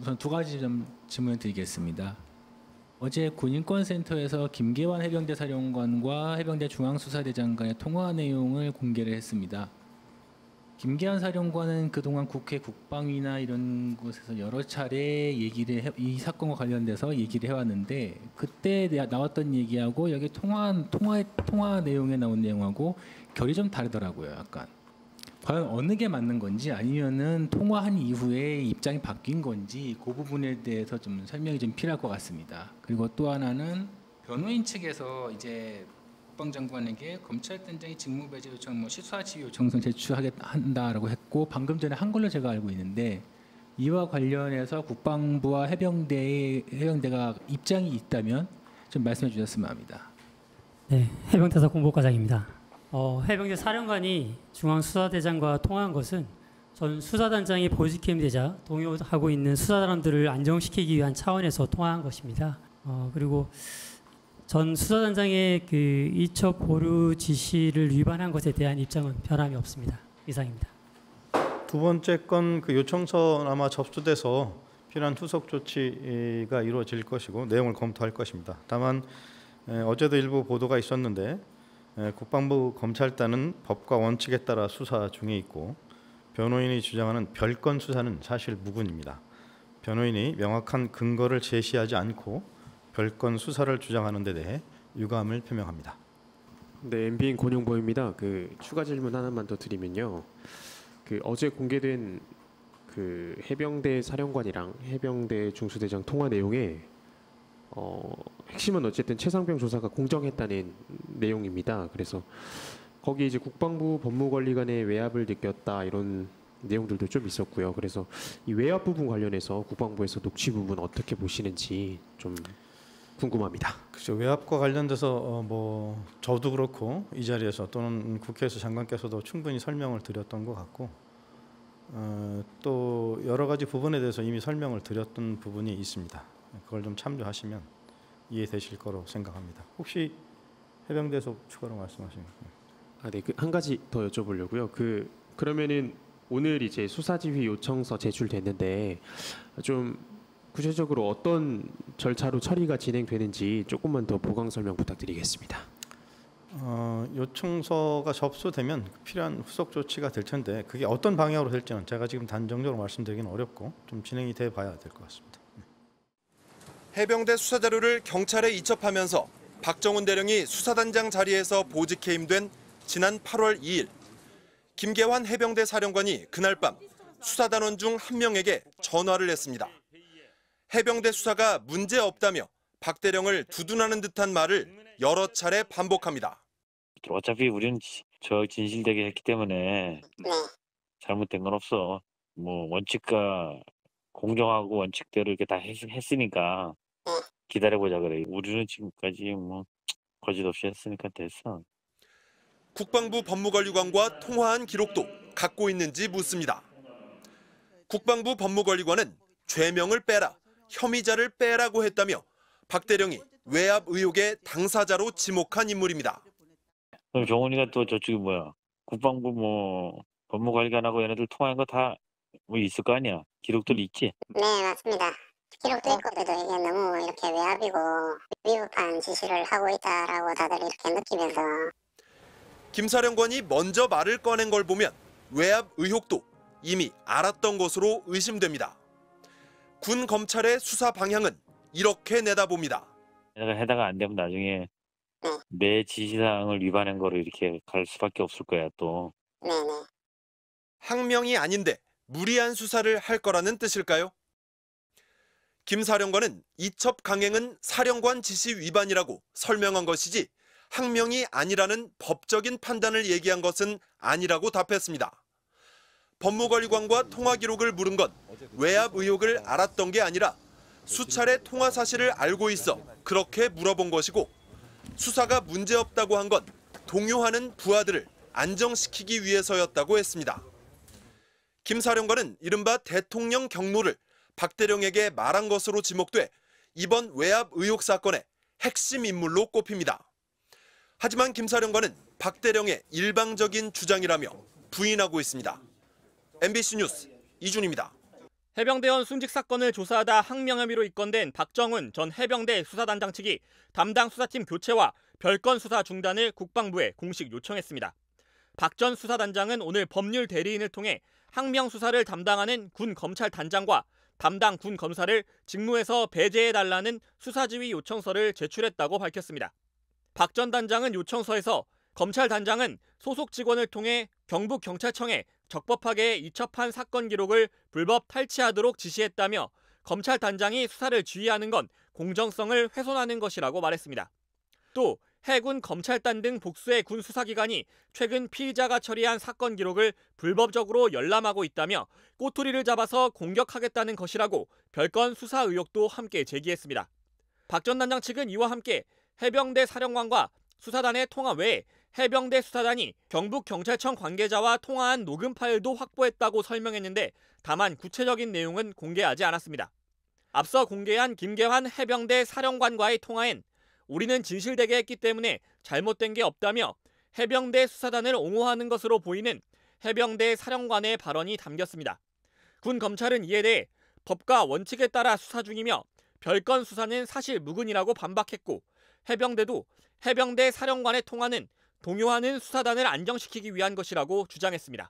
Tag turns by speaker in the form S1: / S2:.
S1: 우선 두 가지 좀 질문을 드리겠습니다. 어제 군인권센터에서 김계환 해병대 사령관과 해병대 중앙수사대장 간의 통화 내용을 공개를 했습니다. 김계환 사령관은 그동안 국회 국방위나 이런 곳에서 여러 차례 이 사건과 관련돼서 얘기를 해왔는데 그때 나왔던 얘기하고 여기 통화 내용에 나온 내용하고 결이 좀 다르더라고요. 약간 과연 어느 게 맞는 건지 아니면은 통화한 이후에 입장이 바뀐 건지 그 부분에 대해서 좀 설명이 좀 필요할 것 같습니다. 그리고 또 하나는 변호인 측에서 이제 국방장관에게 검찰단장이 직무배제 요청, 실수하지 요청서 제출한다라고 했고 방금 전에 한 걸로 제가 알고 있는데 이와 관련해서 국방부와 해병대가 입장이 있다면 좀 말씀해 주셨으면 합니다.
S2: 네, 해병대사 공보과장입니다. 해병대 사령관이 중앙수사대장과 통화한 것은 전 수사단장이 보직해임되자 동요하고 있는 수사단원들을 안정시키기 위한 차원에서 통화한 것입니다. 그리고 전 수사단장의 그 이첩 보류 지시를 위반한 것에 대한 입장은 변함이 없습니다. 이상입니다.
S3: 두 번째 건 그 요청서 아마 접수돼서 필요한 후속 조치가 이루어질 것이고 내용을 검토할 것입니다. 다만 어제도 일부 보도가 있었는데 국방부 검찰단은 법과 원칙에 따라 수사 중에 있고 변호인이 주장하는 별건 수사는 사실 무근입니다. 변호인이 명확한 근거를 제시하지 않고 별건 수사를 주장하는 데 대해 유감을 표명합니다.
S4: 네, MBN 권용보입니다. 추가 질문 하나만 더 드리면요. 어제 공개된 해병대 사령관이랑 해병대 중수대장 통화 내용에 핵심은 어쨌든 최상병 조사가 공정했다는 내용입니다. 그래서 거기 이제 국방부 법무관리관의 외압을 느꼈다 이런 내용들도 좀 있었고요. 그래서 이 외압 부분 관련해서 국방부에서 녹취 부분 어떻게 보시는지 좀 궁금합니다.
S3: 그렇죠. 외압과 관련돼서 저도 그렇고 이 자리에서 또는 국회에서 장관께서도 충분히 설명을 드렸던 것 같고 또 여러 가지 부분에 대해서 이미 설명을 드렸던 부분이 있습니다. 그걸 좀 참조하시면 이해되실 거로 생각합니다. 혹시 해병대에서 추가로 말씀하시는?
S4: 네, 한 가지 더 여쭤보려고요. 그러면은 오늘 이제 수사지휘 요청서 제출됐는데 좀 구체적으로 어떤 절차로 처리가 진행되는지 조금만 더 보강 설명 부탁드리겠습니다.
S3: 요청서가 접수되면 필요한 후속 조치가 될 텐데 그게 어떤 방향으로 될지는 제가 지금 단정적으로 말씀드리기는 어렵고 좀 진행이 돼 봐야 될 것 같습니다.
S5: 해병대 수사자료를 경찰에 이첩하면서 박정훈 대령이 수사단장 자리에서 보직해임된 지난 8월 2일 김계환 해병대 사령관이 그날 밤 수사단원 중 한 명에게 전화를 했습니다. 해병대 수사가 문제없다며 박 대령을 두둔하는 듯한 말을 여러 차례 반복합니다.
S6: 어차피 우리는 저 진실되게 했기 때문에 잘못된 건 없어. 원칙과 공정하고 원칙대로 이렇게 다 했으니까 기다려보자 그래. 우리는 지금까지 거짓 없이 했으니까 됐어.
S5: 국방부 법무관리관과 통화한 기록도 갖고 있는지 묻습니다. 국방부 법무관리관은 죄명을 빼라, 혐의자를 빼라고 했다며 박 대령이 외압 의혹의 당사자로 지목한 인물입니다.
S6: 그럼 정훈이가 또 저쪽이 국방부 법무관리관하고 얘네들 통화한 거 다 있을 거 아니야? 기록들 있지?
S7: 네, 맞습니다. 기록도 있고 그래도 이게 너무 이렇게 외압이고 위법한 지시를 하고 있다라고 다들 이렇게 느끼면서
S5: 김 사령관이 먼저 말을 꺼낸 걸 보면 외압 의혹도 이미 알았던 것으로 의심됩니다. 군 검찰의 수사 방향은 이렇게 내다봅니다.
S6: 내가 해다가 안 되면 나중에 내 지시사항을 위반한 거로 이렇게 갈 수밖에 없을 거야 또.
S7: 네네.
S5: 항명이 아닌데 무리한 수사를 할 거라는 뜻일까요? 김 사령관은 이첩 강행은 사령관 지시 위반이라고 설명한 것이지 항명이 아니라는 법적인 판단을 얘기한 것은 아니라고 답했습니다. 법무관리관과 통화 기록을 물은 건 외압 의혹을 알았던 게 아니라 수차례 통화 사실을 알고 있어 그렇게 물어본 것이고 수사가 문제없다고 한 건 동요하는 부하들을 안정시키기 위해서였다고 했습니다. 김 사령관은 이른바 대통령 경로를 박 대령에게 말한 것으로 지목돼 이번 외압 의혹 사건의 핵심 인물로 꼽힙니다. 하지만 김 사령관은 박 대령의 일방적인 주장이라며 부인하고 있습니다. MBC 뉴스 이준입니다.
S8: 해병대원 순직 사건을 조사하다 항명 혐의로 입건된 박정훈 전 해병대 수사단장 측이 담당 수사팀 교체와 별건 수사 중단을 국방부에 공식 요청했습니다. 박 전 수사단장은 오늘 법률 대리인을 통해 항명 수사를 담당하는 군 검찰단장과 담당 군 검사를 직무에서 배제해달라는 수사지휘 요청서를 제출했다고 밝혔습니다. 박 전 단장은 요청서에서 검찰단장은 소속 직원을 통해 경북경찰청에 적법하게 이첩한 사건 기록을 불법 탈취하도록 지시했다며 검찰단장이 수사를 지휘하는 건 공정성을 훼손하는 것이라고 말했습니다. 또 해군 검찰단 등 복수의 군 수사기관이 최근 피의자가 처리한 사건 기록을 불법적으로 열람하고 있다며 꼬투리를 잡아서 공격하겠다는 것이라고 별건 수사 의혹도 함께 제기했습니다. 박 전 단장 측은 이와 함께 해병대 사령관과 수사단의 통화 외에 해병대 수사단이 경북경찰청 관계자와 통화한 녹음 파일도 확보했다고 설명했는데 다만 구체적인 내용은 공개하지 않았습니다. 앞서 공개한 김계환 해병대 사령관과의 통화엔 우리는 진실되게 했기 때문에 잘못된 게 없다며 해병대 수사단을 옹호하는 것으로 보이는 해병대 사령관의 발언이 담겼습니다. 군 검찰은 이에 대해 법과 원칙에 따라 수사 중이며 별건 수사는 사실 무근이라고 반박했고 해병대도 해병대 사령관의 통화는 동요하는 수사단을 안정시키기 위한 것이라고 주장했습니다.